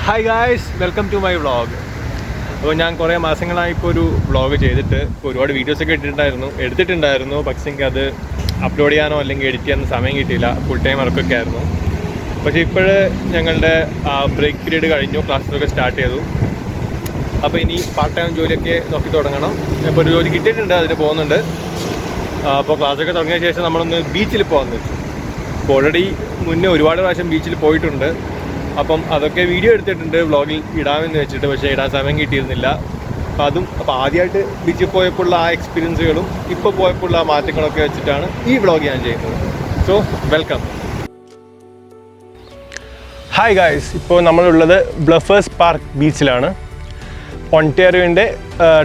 Hi guys, welcome to my vlog. അപ്പോൾ ഞാൻ കുറേ മാസങ്ങളായി ഇപ്പോൾ ഒരു വ്ളോഗ് ചെയ്തിട്ട് ഒരുപാട് വീഡിയോസൊക്കെ എടുത്തിട്ടുണ്ടായിരുന്നു. പക്ഷേ എനിക്ക് അത് അപ്ലോഡ് ചെയ്യാനോ അല്ലെങ്കിൽ എഡിറ്റ് ചെയ്യാനോ സമയം കിട്ടിയില്ല. ഫുൾ ടൈം വർക്കൊക്കെ ആയിരുന്നു. പക്ഷേ ഇപ്പോൾ ഞങ്ങളുടെ ബ്രേക്ക് പീരീഡ് കഴിഞ്ഞു, ക്ലാസ്സൊക്കെ സ്റ്റാർട്ട് ചെയ്തു. അപ്പോൾ ഇനി പാർട്ട് ടൈം ജോലിയൊക്കെ നോക്കി തുടങ്ങണം. ഇപ്പോൾ ഒരു ജോലി കിട്ടിയിട്ടുണ്ട്, അതിന് പോകുന്നുണ്ട്. അപ്പോൾ ക്ലാസ്സൊക്കെ തുടങ്ങിയ ശേഷം നമ്മളൊന്ന് ബീച്ചിൽ പോകാൻ വെച്ചു. അപ്പോൾ ഓൾറെഡി മുന്നേ ഒരുപാട് പ്രാവശ്യം ബീച്ചിൽ പോയിട്ടുണ്ട്. അപ്പം അതൊക്കെ വീഡിയോ എടുത്തിട്ടുണ്ട് വ്ളോഗിൽ ഇടാമെന്ന് വെച്ചിട്ട്, പക്ഷേ ഇടാൻ സമയം കിട്ടിയിരുന്നില്ല. അപ്പോൾ ആദ്യമായിട്ട് ബീച്ചിൽ പോയപ്പോഴുള്ള ആ എക്സ്പീരിയൻസുകളും ഇപ്പോൾ പോയപ്പോഴുള്ള ആ മാറ്റങ്ങളൊക്കെ വെച്ചിട്ടാണ് ഈ വ്ളോഗ് ഞാൻ ചെയ്യുന്നത്. So welcome. ഹായ് ഗായ്സ്, ഇപ്പോൾ നമ്മളുള്ളത് ബ്ലഫേഴ്സ് പാർക്ക് ബീച്ചിലാണ്. ഒണ്ടാരിയോൻ്റെ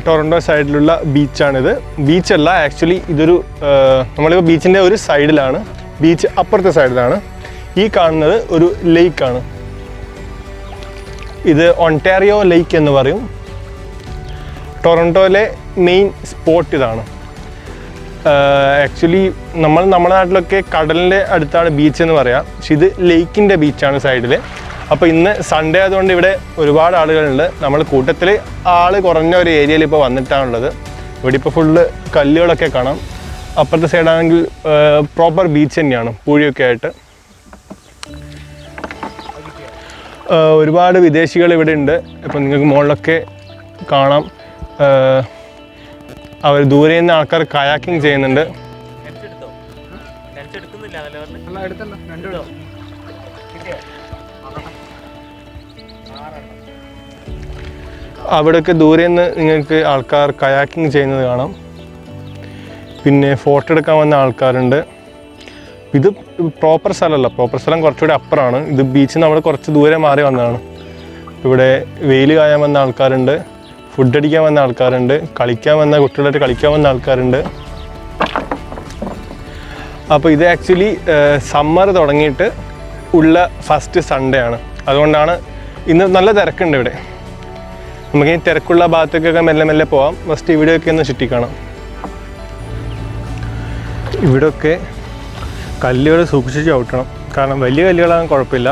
ടൊറൻറ്റോ സൈഡിലുള്ള ബീച്ചാണിത്. ബീച്ചല്ല, ആക്ച്വലി ഇതൊരു നമ്മളിപ്പോൾ ബീച്ചിൻ്റെ ഒരു സൈഡിലാണ്, ബീച്ച് അപ്പുറത്തെ സൈഡിലാണ്. ഈ കാണുന്നത് ഒരു ലേക്കാണ്. ഇത് ഒണ്ടാരിയോ ലേക്ക് എന്ന് പറയും. ടൊറൻറ്റോയിലെ മെയിൻ സ്പോട്ട് ഇതാണ്. ആക്ച്വലി നമ്മുടെ നാട്ടിലൊക്കെ കടലിൻ്റെ അടുത്താണ് ബീച്ച് എന്ന് പറയാം, പക്ഷെ ഇത് ലേക്കിൻ്റെ ബീച്ചാണ് സൈഡിൽ. അപ്പോൾ ഇന്ന് സൺഡേ ആയതുകൊണ്ട് ഇവിടെ ഒരുപാട് ആളുകളുണ്ട്. നമ്മൾ കൂട്ടത്തിൽ ആൾ കുറഞ്ഞ ഒരു ഏരിയയിൽ ഇപ്പോൾ വന്നിട്ടാണുള്ളത്. ഇവിടെ ഇപ്പോൾ ഫുള്ള് കല്ലുകളൊക്കെ കാണാം. അപ്പുറത്തെ സൈഡാണെങ്കിൽ പ്രോപ്പർ ബീച്ച് തന്നെയാണ്, പൂഴിയൊക്കെ ആയിട്ട്. ഒരുപാട് വിദേശികൾ ഇവിടെ ഉണ്ട്. ഇപ്പം നിങ്ങൾക്ക് മുകളിലൊക്കെ കാണാം, അവർ ദൂരെ നിന്ന് ആൾക്കാർ കയാക്കിങ് ചെയ്യുന്നുണ്ട്. അവിടെയൊക്കെ ദൂരെ നിന്ന് നിങ്ങൾക്ക് ആൾക്കാർ കയാക്കിങ് ചെയ്യുന്നത് കാണാം. പിന്നെ ഫോട്ടോ എടുക്കാൻ വന്ന ആൾക്കാരുണ്ട്. ഇത് പ്രോപ്പർ സ്ഥലമല്ല, പ്രോപ്പർ സ്ഥലം കുറച്ചുകൂടി അപ്പുറമാണ്. ഇത് ബീച്ചിൽ നമ്മൾ കുറച്ച് ദൂരെ മാറി വന്നതാണ്. ഇവിടെ വെയിൽ കായാൻ വന്ന ആൾക്കാരുണ്ട്, ഫുഡ് അടിക്കാൻ വന്ന ആൾക്കാരുണ്ട്, കളിക്കാൻ വന്ന കുട്ടികളായിട്ട് കളിക്കാൻ വന്ന ആൾക്കാരുണ്ട്. അപ്പോൾ ഇത് ആക്ച്വലി സമ്മർ തുടങ്ങിയിട്ട് ഉള്ള ഫസ്റ്റ് സൺഡേ ആണ്. അതുകൊണ്ടാണ് ഇന്ന് നല്ല തിരക്കുണ്ട് ഇവിടെ. നമുക്ക് ഈ തിരക്കുള്ള ഭാഗത്തേക്കൊക്കെ മെല്ലെ മെല്ലെ പോവാം. ഫസ്റ്റ് ഇവിടെയൊക്കെ ഒന്ന് ചുറ്റിക്കാണാം. ഇവിടെയൊക്കെ കല്ലുകൾ സൂക്ഷിച്ച് ചവിട്ടണം, കാരണം വലിയ കല്ലുകളാണെങ്കിൽ കുഴപ്പമില്ല,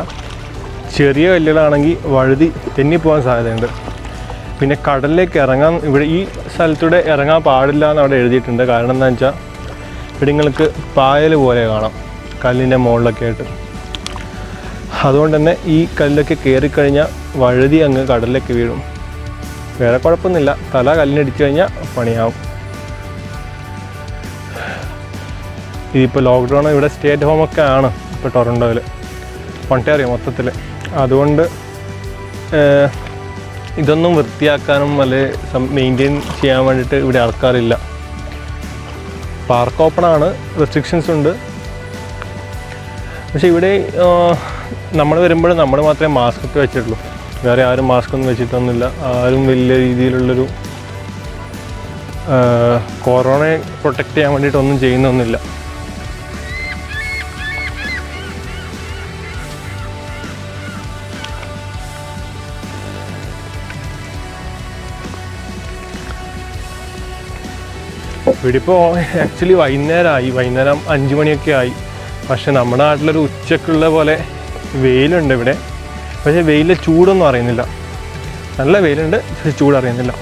ചെറിയ കല്ലുകളാണെങ്കിൽ വഴുതി തെന്നിപ്പോകാൻ സാധ്യതയുണ്ട്. പിന്നെ കടലിലേക്ക് ഇറങ്ങാൻ ഇവിടെ ഈ സ്ഥലത്തൂടെ ഇറങ്ങാൻ പാടില്ല എന്ന് അവിടെ എഴുതിയിട്ടുണ്ട്. കാരണം എന്താണെന്ന് വെച്ചാൽ ഇവിടെ നിങ്ങൾക്ക് പായൽ പോലെ കാണാം കല്ലിൻ്റെ മുകളിലൊക്കെ ആയിട്ട്. അതുകൊണ്ട് തന്നെ ഈ കല്ലൊക്കെ കയറിക്കഴിഞ്ഞാൽ വഴുതി അങ്ങ് കടലിലേക്ക് വീഴും. വേറെ കുഴപ്പമൊന്നുമില്ല, തല കല്ലിനടിച്ചു കഴിഞ്ഞാൽ പണിയാവും. ഇതിപ്പോൾ ലോക്ക്ഡൗൺ, ഇവിടെ സ്റ്റേ അറ്റ് ഹോമൊക്കെ ആണ് ഇപ്പോൾ ടൊറൻറ്റോയിൽ, ഒണ്ടാരിയോ മൊത്തത്തിൽ. അതുകൊണ്ട് ഇതൊന്നും വൃത്തിയാക്കാനും അല്ലെങ്കിൽ മെയിൻറ്റെയിൻ ചെയ്യാൻ വേണ്ടിയിട്ട് ഇവിടെ ആൾക്കാരില്ല. പാർക്ക് ഓപ്പണാണ്, റെസ്ട്രിക്ഷൻസ് ഉണ്ട്. പക്ഷേ ഇവിടെ നമ്മൾ വരുമ്പോൾ നമ്മൾ മാത്രമേ മാസ്ക് ഒക്കെ വെച്ചിട്ടുള്ളൂ, വേറെ ആരും മാസ്ക് ഒന്നും വെച്ചിട്ടൊന്നുമില്ല. ആരും വലിയ രീതിയിലുള്ളൊരു കൊറോണയെ പ്രൊട്ടക്റ്റ് ചെയ്യാൻ വേണ്ടിയിട്ടൊന്നും ചെയ്യുന്നൊന്നുമില്ല. ഇവിടെ ഇപ്പോൾ ആക്ച്വലി വൈകുന്നേരം 5 മണിയൊക്കെ ആയി. പക്ഷെ നമ്മുടെ നാട്ടിലൊരു ഉച്ചക്കുള്ള പോലെ വെയിലുണ്ട് ഇവിടെ. പക്ഷേ വെയിലിലെ ചൂടൊന്നും അറിയുന്നില്ല. നല്ല വെയിലുണ്ട്, പക്ഷെ ചൂടറിയുന്നില്ല.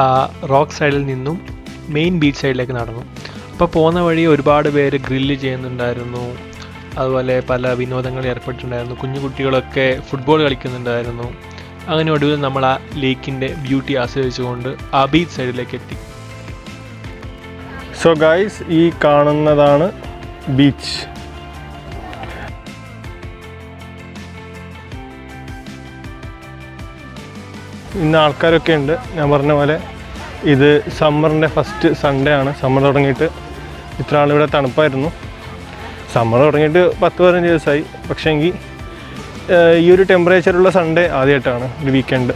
ആ റോക്ക് സൈഡിൽ നിന്നും മെയിൻ ബീച്ച് സൈഡിലേക്ക് നടന്നു. അപ്പോൾ പോകുന്ന വഴി ഒരുപാട് പേര് ഗ്രില്ല് ചെയ്യുന്നുണ്ടായിരുന്നു, അതുപോലെ പല വിനോദങ്ങളിൽ ഏർപ്പെട്ടിട്ടുണ്ടായിരുന്നു. കുഞ്ഞു കുട്ടികളൊക്കെ ഫുട്ബോൾ കളിക്കുന്നുണ്ടായിരുന്നു. അങ്ങനെ ഒടുവിൽ നമ്മൾ ആ ലേക്കിൻ്റെ ബ്യൂട്ടി ആസ്വദിച്ചുകൊണ്ട് ആ ബീച്ച് സൈഡിലേക്ക് എത്തി. സോ ഗൈസ്, ഈ കാണുന്നതാണ് ബീച്ച്. ഇന്ന് ആൾക്കാരൊക്കെ ഉണ്ട്. ഞാൻ പറഞ്ഞ പോലെ ഇത് സമ്മറിൻ്റെ ഫസ്റ്റ് സൺഡേ ആണ്. സമ്മർ തുടങ്ങിയിട്ട് ഇത്ര ആളിവിടെ തണുപ്പായിരുന്നു. സമ്മർ തുടങ്ങിയിട്ട് 10-15 ദിവസമായി. പക്ഷേങ്കിൽ ഈ ഒരു ടെമ്പറേച്ചറുള്ള സൺഡേ ആദ്യമായിട്ടാണ്, ഒരു വീക്കെൻഡ്.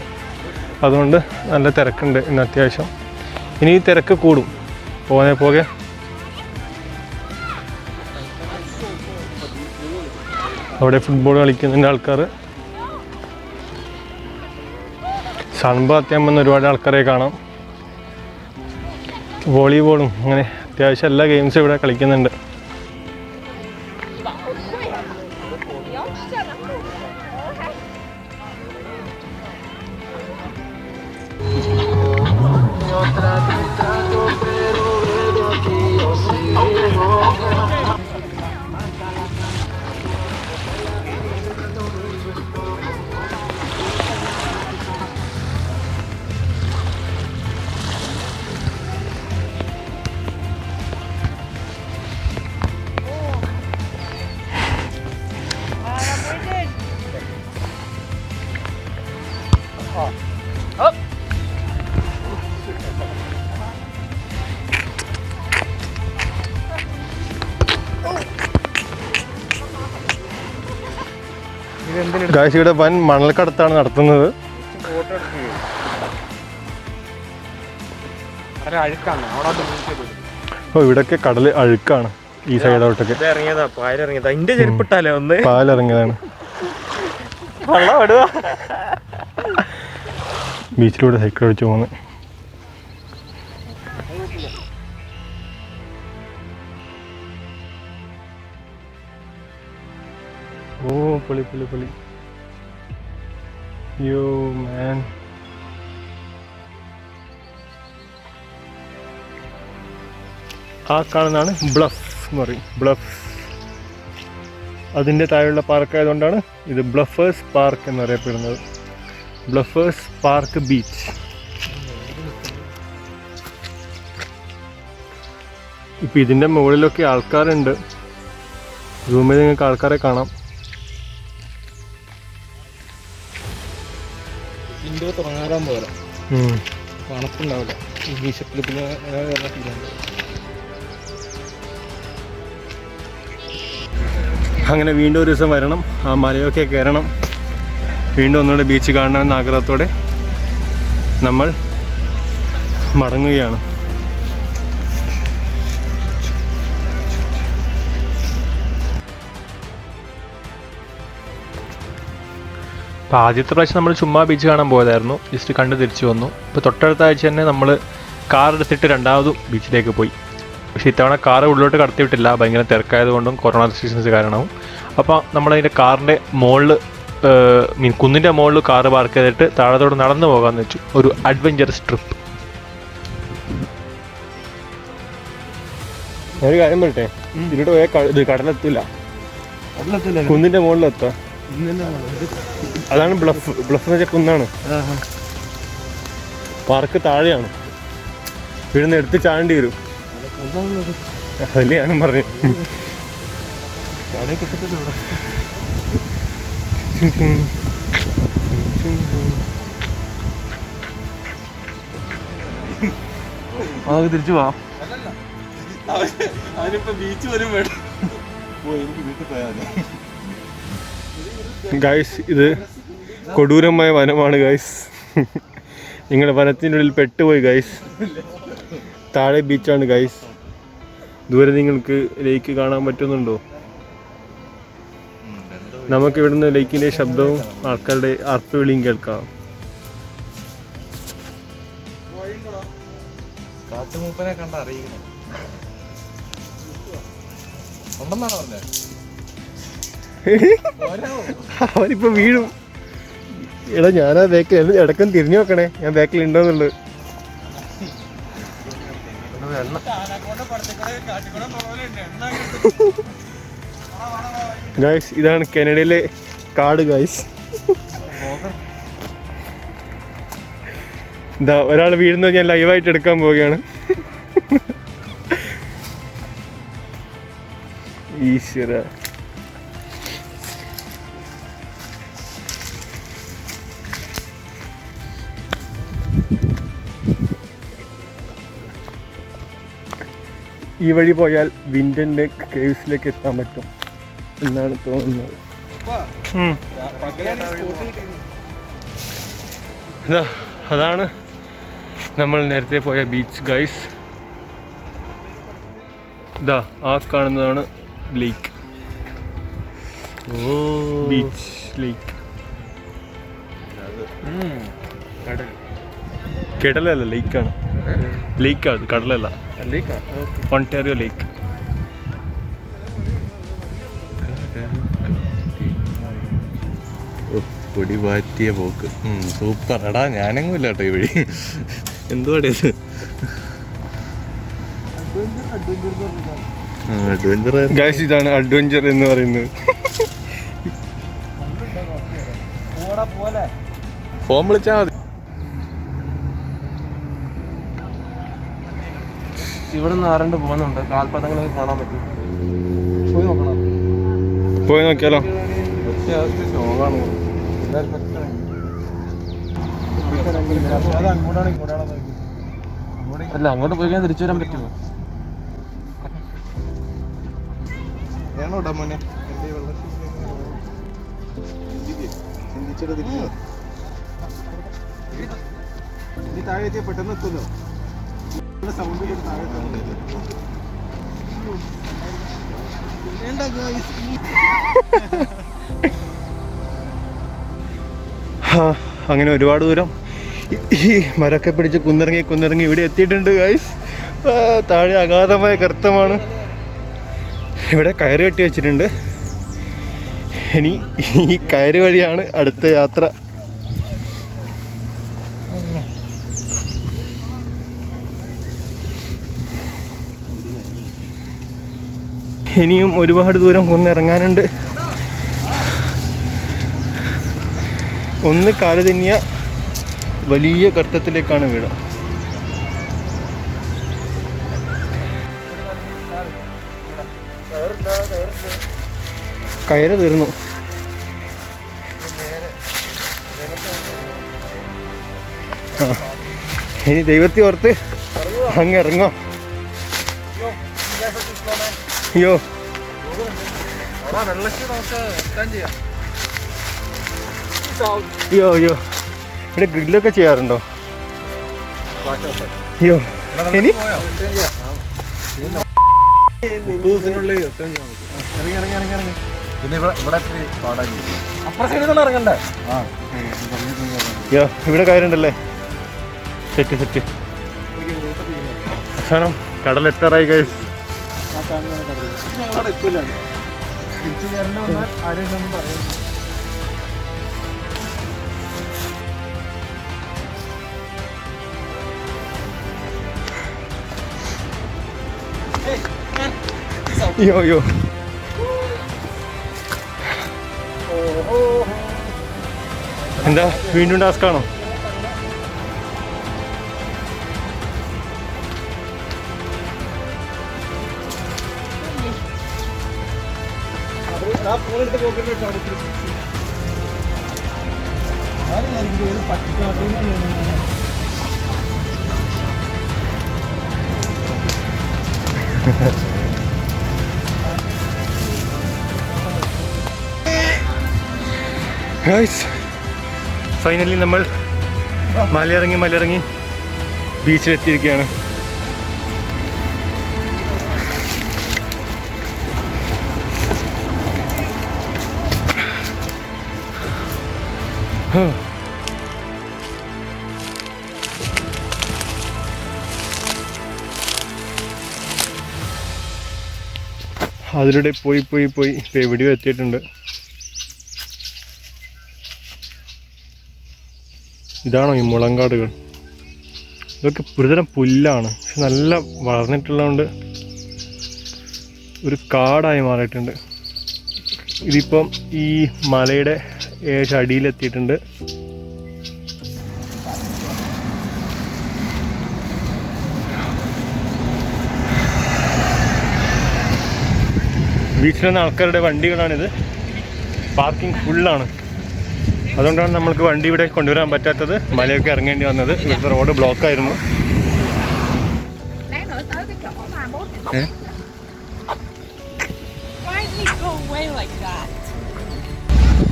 അതുകൊണ്ട് നല്ല തിരക്കുണ്ട് ഇന്ന് അത്യാവശ്യം. ഇനി ഈ തിരക്ക് കൂടും പോകെ. അവിടെ ഫുട്ബോൾ കളിക്കുന്നുണ്ട് ആൾക്കാർ. സൺബാത്ത് വന്ന ഒരുപാട് ആൾക്കാരെ കാണാം. വോളിബോളും അങ്ങനെ അത്യാവശ്യം എല്ലാ ഗെയിംസും ഇവിടെ കളിക്കുന്നുണ്ട്. ഗായ്സ്, ഇവിടെ വൻ മണൽക്കടത്താണ് നടത്തുന്നത്. ഓ, ഇവിടൊക്കെ കടല് അഴുക്കാണ്. ഈ സൈഡോട്ടൊക്കെ പാലിറങ്ങിയതാണ്. ബീച്ചിലൂടെ സൈക്കിൾ അടിച്ചു പോകുന്നത്. ഓ, പൊളി. യോ മാൻ, ആ കാണുന്നതാണ് ബ്ലഫ് എന്ന് പറയും. ബ്ലഫ് അതിൻ്റെ താഴെയുള്ള പാർക്കായതുകൊണ്ടാണ് ഇത് ബ്ലഫേഴ്സ് പാർക്ക് എന്നറിയപ്പെടുന്നത്. ബ്ലഫേഴ്സ് പാർക്ക് ബീച്ച്. ഇപ്പം ഇതിൻ്റെ മുകളിലൊക്കെ ആൾക്കാരുണ്ട്. റൂമിൽ നിങ്ങൾക്ക് ആൾക്കാരെ കാണാം. അങ്ങനെ വീണ്ടും ഒരു ദിവസം വരണം, ആ മലയൊക്കെ കയറണം, വീണ്ടും ഒന്നുകൂടെ ബീച്ച് കാണണമെന്ന ആഗ്രഹത്തോടെ നമ്മൾ മടങ്ങുകയാണ്. അപ്പോൾ ആദ്യത്തെ പ്രാവശ്യം നമ്മൾ ചുമ്മാ ബീച്ച് കാണാൻ പോയതായിരുന്നു. ജസ്റ്റ് കണ്ട് തിരിച്ചു വന്നു. ഇപ്പോൾ തൊട്ടടുത്ത ആഴ്ച തന്നെ നമ്മൾ കാർ എടുത്തിട്ട് രണ്ടാമതും ബീച്ചിലേക്ക് പോയി. പക്ഷേ ഇത്തവണ കാർ ഉള്ളിലോട്ട് കടത്തിവിട്ടില്ല, ഭയങ്കര തിരക്കായതുകൊണ്ടും കൊറോണ റെസ്ട്രിക്ഷൻസ് കാരണവും. അപ്പോൾ നമ്മളതിൻ്റെ കാറിൻ്റെ മുകളിൽ കുന്നിൻ്റെ മുകളിൽ കാറ് പാർക്ക് ചെയ്തിട്ട് താഴത്തോട് നടന്നു പോകാമെന്ന് വെച്ചു. ഒരു അഡ്വഞ്ചറസ് ട്രിപ്പ്. ഒരു കാര്യം പറയട്ടെ, ഇതിലൂടെ പോയാൽ ഇത് കടലെത്തില്ല, കുന്നിൻ്റെ മുകളിലെത്താം. അതാണ് ബ്ലഫ്. ബ്ലഫ് എന്ന് വെച്ചാൽ കുന്നാണ്. പാർക്ക് താഴെയാണ്. ഇവിടുന്ന് എടുത്ത് ചാണ്ടി വരും. അതല്ലേ ഞാനും പറഞ്ഞു. തിരിച്ചു പോവാം. ബീച്ച് വരും വേണം. ഗൈസ്, ഇത് കൊടൂരമായ വനമാണ് ഗൈസ്. നിങ്ങളുടെ വനത്തിൻ്റെ ഉള്ളിൽ പെട്ടുപോയി ഗൈസ്. താഴെ ബീച്ചാണ് ഗൈസ്. ദൂരെ നിങ്ങൾക്ക് ലേക്ക് കാണാൻ പറ്റുന്നുണ്ടോ? നമുക്ക് ഇവിടുന്ന് ലേക്കിൻ്റെ ശബ്ദവും ആൾക്കാരുടെ ആർപ്പുവിളിയും കേൾക്കാം. അവനിപ്പോ വീഴും. എടാ, ഞാനാ ബാക്കിൽ ഇടക്കം തിരിഞ്ഞു നോക്കണേ, ഞാൻ ബാക്കിൽ ഉണ്ടോന്നുള്ളത്. ഗൈസ്, ഇതാണ് കാനഡയിലെ കാട് ഗൈസ്. ഇതാ ഒരാൾ വീഴുന്നത് ഞാൻ ലൈവായിട്ട് എടുക്കാൻ പോവുകയാണ്. ഈശ്വര, ഈ വഴി പോയാൽ വിൻഡൻ്റെ കേവ്സിലേക്ക് എത്താൻ പറ്റും എന്നാണ് തോന്നുന്നത്. അതാണ് നമ്മൾ നേരത്തെ പോയ ബീച്ച് ഗൈസ്. ഇതാ ആ കാണുന്നതാണ് ലേക്ക്, ബീച്ച് ലേക്ക്. കടലല്ല, ലേക്കാണ്. ലേക്കാണ്, കടലല്ല. ഒണ്ടാരിയോ ലേക്ക്. പൊടി പാറ്റിയ പോക്ക് സൂപ്പർ. എടാ ഞാനെങ്ങും ഇല്ല കേട്ടോ ഈ വഴി. എന്തുവാടേ ഇത്? അഡ്വഞ്ചർ ഗൈസ്, ഇതാണ് അഡ്വഞ്ചർ എന്ന് പറയുന്നത്. ഫോൺ വിളിച്ചാൽ മതി. ഇവിടെ നിന്ന് ആരണ്ട് പോകുന്നുണ്ട്, കാൽപദങ്ങളൊക്കെ കാണാൻ പറ്റും. പോയി നോക്കണം. പോയി നോക്കിയാലോ? അല്ല, അങ്ങോട്ട് പോയി തിരിച്ചു വരാൻ പറ്റുമോ? പെട്ടെന്ന് എത്തുമല്ലോ. അങ്ങനെ ഒരുപാട് ദൂരം ഈ മരമൊക്കെ പിടിച്ച് കുന്നിറങ്ങി ഇവിടെ എത്തിയിട്ടുണ്ട് ഗൈസ്. താഴെ അഗാധമായ ഗർത്തമാണ്. ഇവിടെ കയറ് കെട്ടി വെച്ചിട്ടുണ്ട്. ഇനി ഈ കയറ് വഴിയാണ് അടുത്ത യാത്ര. ഇനിയും ഒരുപാട് ദൂരം കുന്നിറങ്ങാനുണ്ട്. ഒന്ന് കാല് തന്നിയ വലിയ ഗർത്തത്തിലേക്കാണ് വീട്. കയറ് തീർന്നു. ഇനി ദൈവത്തെ ഓർത്ത് അങ്ങ് ഇറങ്ങോ. അയ്യോ, അയ്യോ, ഇവിടെ ഗ്രില്ലൊക്കെ ചെയ്യാറുണ്ടോ? അയ്യോ, ഇനി ഇവിടെ കയറുണ്ടല്ലേ. സെറ്റ്. അവസാനം കടലെത്താറായി ഗൈസ്. അയ്യോ, എന്താ വീണ്ടും ടാസ്ക് ആണോ? ഗൈസ്, ഫൈനലി നമ്മൾ മലയിറങ്ങി ബീച്ചിലെത്തിയിരിക്കുകയാണ്. അതിലൂടെ പോയി ഇപ്പോൾ എവിടെയോ എത്തിയിട്ടുണ്ട്. ഇതാണോ ഈ മുളങ്കാടുകൾ? ഇതൊക്കെ ഒരുതരം പുല്ലാണ്, പക്ഷെ നല്ല വളർന്നിട്ടുള്ളതുകൊണ്ട് ഒരു കാടായി മാറിയിട്ടുണ്ട്. ഇതിപ്പം ഈ മലയുടെ അടിയിലെത്തിയിട്ടുണ്ട്. ബീച്ചിൽ വന്ന ആൾക്കാരുടെ വണ്ടികളാണിത്. പാർക്കിംഗ് ഫുള്ളാണ്. അതുകൊണ്ടാണ് നമ്മൾക്ക് വണ്ടി ഇവിടെ കൊണ്ടുവരാൻ പറ്റാത്തത്. മലയൊക്കെ ഇറങ്ങേണ്ടി വന്നത്. ഇവിടുത്തെ റോഡ് ബ്ലോക്കായിരുന്നു.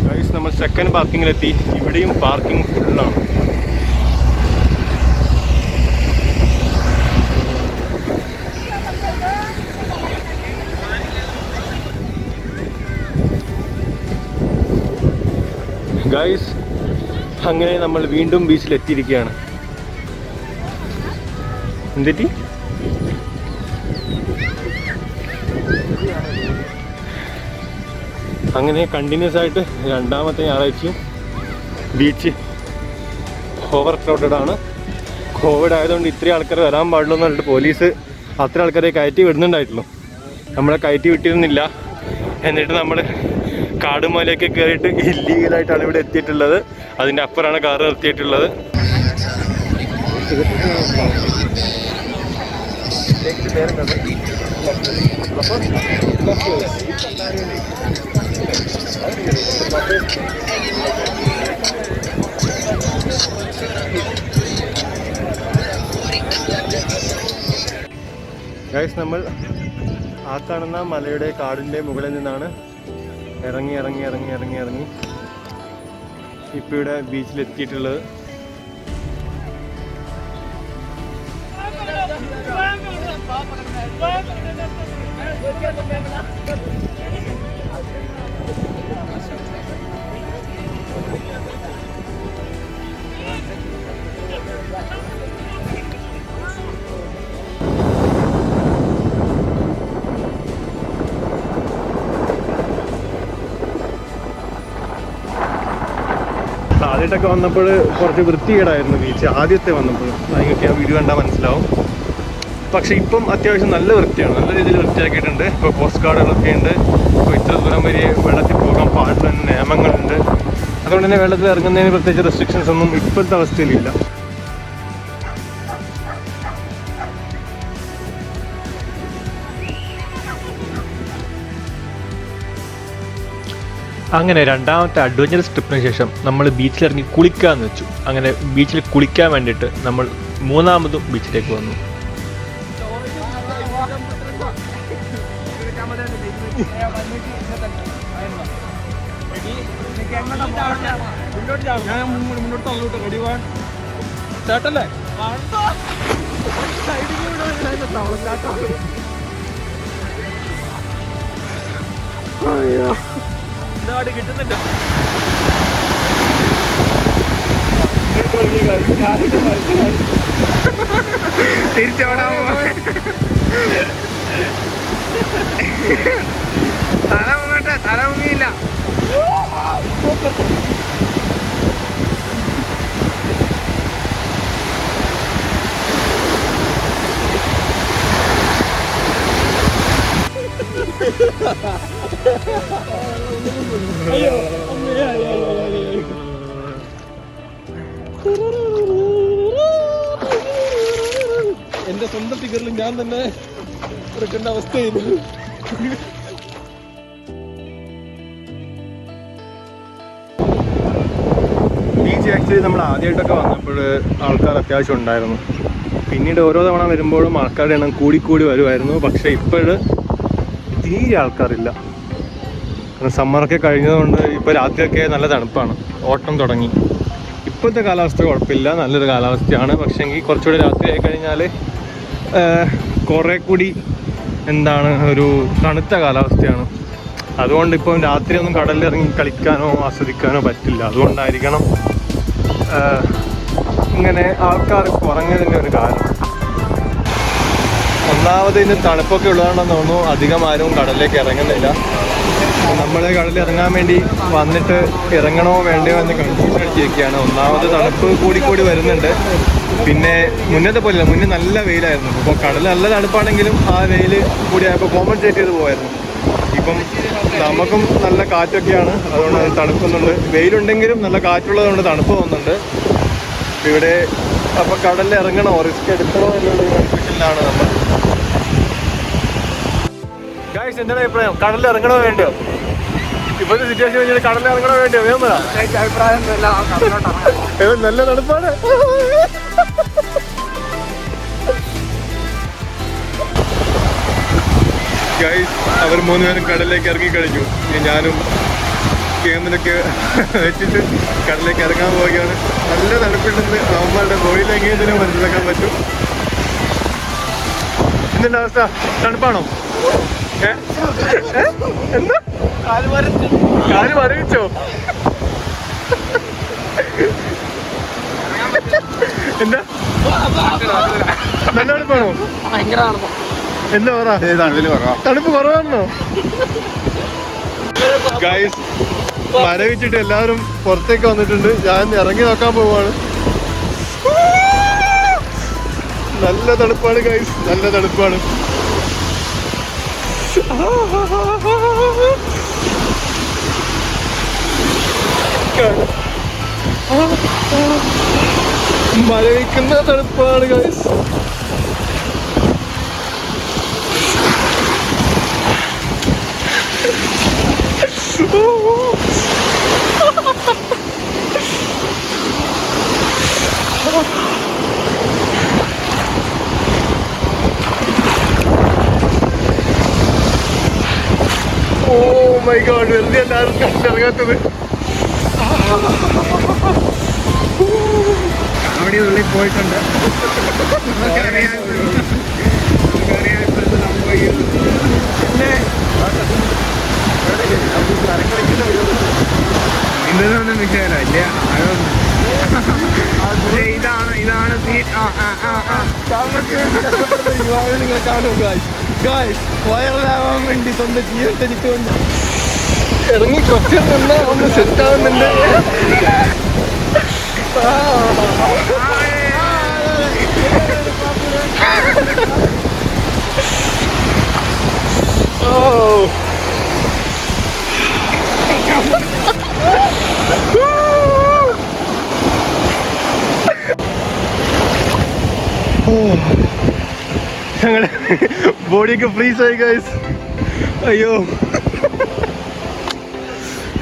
ഗൈസ്, നമ്മൾ സെക്കൻഡ് പാർക്കിങ്ങിലെത്തി. ഇവിടെയും പാർക്കിംഗ് ഫുള്ളാണ്. ഗൈസ്, അങ്ങനെ നമ്മൾ വീണ്ടും ബീച്ചിലെത്തിയിരിക്കുകയാണ്. എന്തെറ്റി? അങ്ങനെ കണ്ടിന്യൂസ് ആയിട്ട് രണ്ടാമത്തെ ഞായറാഴ്ചയും ബീച്ച് ഓവർ ക്രൗഡഡ് ആണ്. കോവിഡ് ആയതുകൊണ്ട് ഇത്രയും ആൾക്കാർ വരാൻ പാടുള്ളൂ എന്ന് പറഞ്ഞിട്ട് പോലീസ് അത്ര ആൾക്കാരെ കയറ്റി വിടുന്നുണ്ടായിട്ടുള്ളൂ. നമ്മളെ കയറ്റി വിട്ടിരുന്നില്ല. എന്നിട്ട് നമ്മൾ കാടുമലയൊക്കെ കയറിയിട്ട് ഇല്ലീഗലായിട്ടാണ് ഇവിടെ എത്തിയിട്ടുള്ളത്. അതിൻ്റെ അപ്പുറമാണ് കാർ നിർത്തിയിട്ടുള്ളത്. ഗൈസ്, നമ്മൾ ആ കാണുന്ന മലയുടെ കാടിൻ്റെ മുകളിൽ നിന്നാണ് ഇറങ്ങി ഇപ്പോൾ ഇവിടെ ബീച്ചിലെത്തിയിട്ടുള്ളത്. ആദ്യമായിട്ടൊക്കെ വന്നപ്പോൾ കുറച്ച് വൃത്തികേടായിരുന്നു ബീച്ച്. ആദ്യത്തെ വന്നപ്പോൾ നിങ്ങൾക്ക് ആ വീഡിയോ കണ്ടാൽ മനസ്സിലാവും. പക്ഷേ ഇപ്പം അത്യാവശ്യം നല്ല വൃത്തിയാണ്. നല്ല രീതിയിൽ വൃത്തിയാക്കിയിട്ടുണ്ട്. ഇപ്പോൾ പോസ്റ്റ് ഗാർഡുകളൊക്കെ ഉണ്ട്. ഇപ്പോൾ ഇത്ര ദൂരം വരെ വെള്ളത്തിൽ പോകാൻ പാടുള്ള നിയമങ്ങളുണ്ട്. അതുകൊണ്ട് തന്നെ വെള്ളത്തിൽ ഇറങ്ങുന്നതിന് പ്രത്യേകിച്ച് റെസ്ട്രിക്ഷൻസ് ഒന്നും ഇപ്പോഴത്തെ അവസ്ഥയിലില്ല. അങ്ങനെ രണ്ടാമത്തെ അഡ്വഞ്ചറസ് ട്രിപ്പിന് ശേഷം നമ്മൾ ബീച്ചിലിറങ്ങി കുളിക്കാമെന്ന് വെച്ചു. അങ്ങനെ ബീച്ചിൽ കുളിക്കാൻ വേണ്ടിയിട്ട് നമ്മൾ മൂന്നാമതും ബീച്ചിലേക്ക് വന്നു. കിട്ടുന്നുണ്ട്. തല മുങ്ങിയില്ല. എന്റെ സ്വന്തം ഫിഗറിൽ ഞാൻ തന്നെ എടുക്കേണ്ട അവസ്ഥയായിരുന്നു. ബീച്ച് ആക്ച്വലി നമ്മൾ ആദ്യമായിട്ടൊക്കെ വന്നപ്പോൾ ആൾക്കാർ അത്യാവശ്യം ഉണ്ടായിരുന്നു. പിന്നീട് ഓരോ തവണ വരുമ്പോഴും ആൾക്കാരുടെ എണ്ണം കൂടിക്കൂടി വരുമായിരുന്നു. പക്ഷേ ഇപ്പോഴ് തീരെ ആൾക്കാരില്ല. സമ്മറൊക്കെ കഴിഞ്ഞതുകൊണ്ട് ഇപ്പോൾ രാത്രിയൊക്കെ നല്ല തണുപ്പാണ്. ഓട്ടം തുടങ്ങി. ഇപ്പോഴത്തെ കാലാവസ്ഥ കുഴപ്പമില്ല, നല്ലൊരു കാലാവസ്ഥയാണ്. പക്ഷേങ്കിൽ കുറച്ചുകൂടി രാത്രി ആയി കഴിഞ്ഞാൽ കുറേ കൂടി ഒരു തണുത്ത കാലാവസ്ഥയാണ്. അതുകൊണ്ട് ഇപ്പം രാത്രിയൊന്നും കടലിലിറങ്ങി കളിക്കാനോ ആസ്വദിക്കാനോ പറ്റില്ല. അതുകൊണ്ടായിരിക്കണം ഇങ്ങനെ ആൾക്കാർ കുറഞ്ഞതിൻ്റെ ഒരു കാരണം. ഒന്നാമത് ഇന്ന് തണുപ്പൊക്കെ ഉള്ളതാണെന്ന് തോന്നുന്നു അധികം ആരും കടലിലേക്ക് ഇറങ്ങുന്നില്ല. നമ്മളെ കടലിൽ ഇറങ്ങാൻ വേണ്ടി വന്നിട്ട് ഇറങ്ങണോ വേണ്ടയോ എന്ന് കൺഫ്യൂഷൻ അടിച്ചിരിക്കുകയാണ്. ഒന്നാമത് തണുപ്പ് കൂടിക്കൂടി വരുന്നുണ്ട്. പിന്നെ മുന്നത്തെ പോലെയല്ല, മുന്നേ നല്ല വെയിലായിരുന്നു. ഇപ്പോൾ കടൽ നല്ല തണുപ്പാണെങ്കിലും ആ വെയിൽ കൂടിയായപ്പോൾ കോമ്പൻസേറ്റ് ചെയ്ത് പോയായിരുന്നു. ഇപ്പം നമുക്കും നല്ല കാറ്റൊക്കെയാണ്, അതുകൊണ്ട് അത് തണുക്കുന്നുണ്ട്. വെയിലുണ്ടെങ്കിലും നല്ല കാറ്റുള്ളതുകൊണ്ട് തണുപ്പ് തോന്നുന്നുണ്ട് ഇവിടെ. അപ്പോൾ കടലിൽ ഇറങ്ങണോ റിസ്ക് എടുക്കണോ എന്നുള്ള കൺഫ്യൂഷനിലാണ് നമ്മൾ. എന്താണ് അഭിപ്രായം? കടലിൽ ഇറങ്ങണോ വേണ്ടയോ? ഇപ്പോഴത്തെ സിറ്റുവേഷൻ കഴിഞ്ഞാൽ കടലിൽ ഇറങ്ങണോ വേണ്ടയോ? വേഗം പറ. നല്ല തണുപ്പാണ്. ഗൈസ്, അവർ 3 പേരും കടലിലേക്ക് ഇറങ്ങിക്കഴിഞ്ഞു. ഞാനും ക്യാമിലൊക്കെ വെച്ചിട്ട് കടലിലേക്ക് ഇറങ്ങാൻ പോവുകയാണ്. നല്ല തണുപ്പുണ്ടെന്ന് അവന്മാരുടെ ബോഡിയിൽ എങ്ങനെയും മനസ്സിലാക്കാൻ പറ്റും. എന്തിൻ്റെ അവസ്ഥ? തണുപ്പാണോ? എന്താ കാല് മരവിച്ചോ? എന്താ നല്ല തണുപ്പാണോ? എന്താ പറ, തണുപ്പ് കുറവാണോ? ഗൈസ്, മരവിച്ചിട്ട് എല്ലാവരും പുറത്തേക്ക് വന്നിട്ടുണ്ട്. ഞാൻ ഇറങ്ങി നോക്കാൻ പോവാണ്. നല്ല തണുപ്പാണ് ഗൈസ്, നല്ല തണുപ്പാണ്. മരവിക്കുന്ന തണുപ്പാണ് ഗൈസ്. Oh my god, വെറുതെ എല്ലാവരും കണ്ടിറങ്ങാത്തത്. അവിടെ ഉള്ളിൽ പോയിട്ടുണ്ട്. ഇതൊന്നും വിഷയമല്ല. ഇതാണ് നിങ്ങൾ കാണും. വയറിലാവാൻ വേണ്ടി സ്വന്തം ജീവൻ തനിച്ചുകൊണ്ട് ഇറങ്ങി കുറച്ച് നിന്ന് ഒന്ന് സെറ്റാവുന്നുണ്ട്. ഞങ്ങളുടെ ബോഡിയൊക്കെ ഫ്രീസായി ഗൈസ്. അയ്യോ,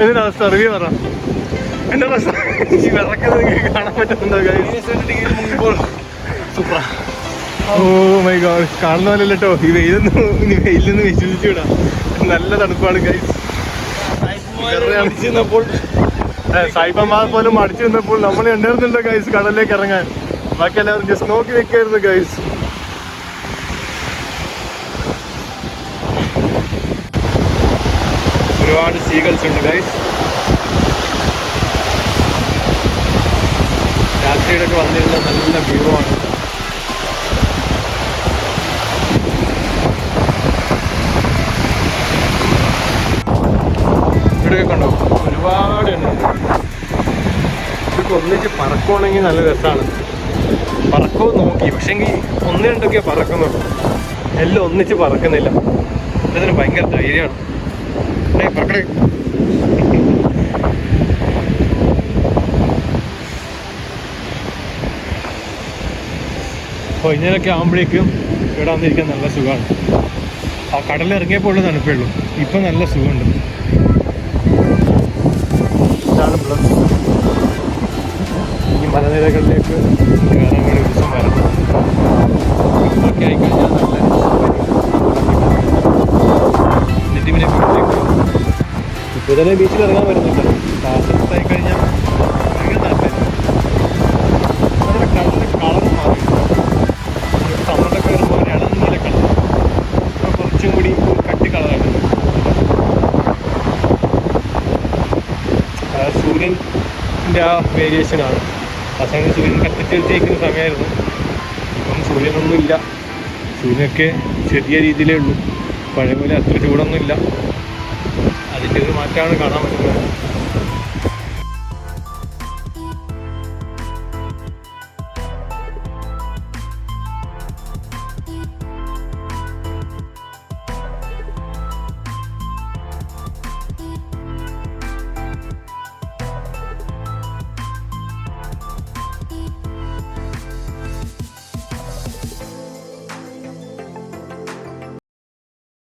എന്തിനാ അവസ്ഥ? റിവ്യൂ പറ. എൻ്റെ അവസ്ഥ ഈ വിറക്കുന്നത് കാണാൻ പറ്റുന്നുണ്ടോ ഗൈസ്? സൂപ്പറാ. ഓ മൈ ഗോഡ്, കാണുന്ന പോലെയല്ല കേട്ടോ. ഈ വെയിലൊന്നും വിശ്വസിച്ചു വിടാം. നല്ല തണുപ്പാണ് ഗൈസ്. സായിപ്പന്മാർ പോലും അടിച്ചു നിന്നപ്പോൾ നമ്മൾ ഉണ്ടായിരുന്നുണ്ടോ ഗൈസ് കടലിലേക്ക് ഇറങ്ങാൻ? ബാക്കി എല്ലാവരും ജസ്റ്റ് നോക്കി വെക്കായിരുന്നു ഗൈസ്. ഒരുപാട് സീഗൾസ് ഉണ്ട് ഗൈസ്. രാത്രിയിലൊക്കെ വന്നിരുന്ന നല്ല വ്യൂ ആണ്. ഇവിടെയൊക്കെ കണ്ടോ, ഒരുപാട് എണ്ണുണ്ട്. ഇതൊക്കെ ഒന്നിച്ച് പറക്കുവാണെങ്കിൽ നല്ല രസമാണ്. പറക്കവും നോക്കി, പക്ഷെങ്കിൽ ഒന്ന് രണ്ടൊക്കെ പറക്കുന്നുള്ളൂ. എല്ലാം ഒന്നിച്ച് പറക്കുന്നില്ല. ഇതിന് ഭയങ്കര ധൈര്യമാണ്. പറക്കടേ. അപ്പോൾ ഇങ്ങനെയൊക്കെ ആകുമ്പോഴേക്കും ഇവിടെ വന്നിരിക്കാൻ നല്ല സുഖമാണ്. ആ കടലിൽ ഇറങ്ങിയപ്പോൾ ഉള്ള തണുപ്പേ ഉള്ളൂ. ഇപ്പം നല്ല സുഖമുണ്ട്. ഇതാണ് പ്ലസ്. ഈ മലനിരകളിലേക്ക് കയറാൻ വേണ്ടി ഒരു ദിവസം വരണം. ഒക്കെ ആയിക്കഴിഞ്ഞാൽ നല്ല എന്നിട്ട് പിന്നെ ബീച്ചിലേക്ക് പോകും. ഇപ്പോൾ തന്നെ ബീച്ചിൽ ഇറങ്ങാൻ വരുന്നുണ്ട്. കാസർഗോഡായി കഴിഞ്ഞാൽ ഭയങ്കര താല്പര്യം. നമ്മുടെ കടലിൻ്റെ കളർ മാറി. സമ്മറിലൊക്കെ വരുമ്പോൾ ഒരു ഇളം നീല കളർ, ഇപ്പോൾ കുറച്ചും കൂടി കട്ടി കളറാണ്. സൂര്യൻ്റെ ആ വേരിയേഷനാണ്. ആ സമയത്ത് സൂര്യൻ കത്തിച്ചേക്കുന്ന സമയമായിരുന്നു. ഇപ്പം സൂര്യനൊന്നുമില്ല. സൂര്യനൊക്കെ ചെറിയ രീതിയിലേ ഉള്ളൂ. പഴയ പോലെ അത്ര ചൂടൊന്നുമില്ല. അതിൻ്റെ ഒരു മാറ്റമാണ് കാണാൻ പറ്റുന്നത്.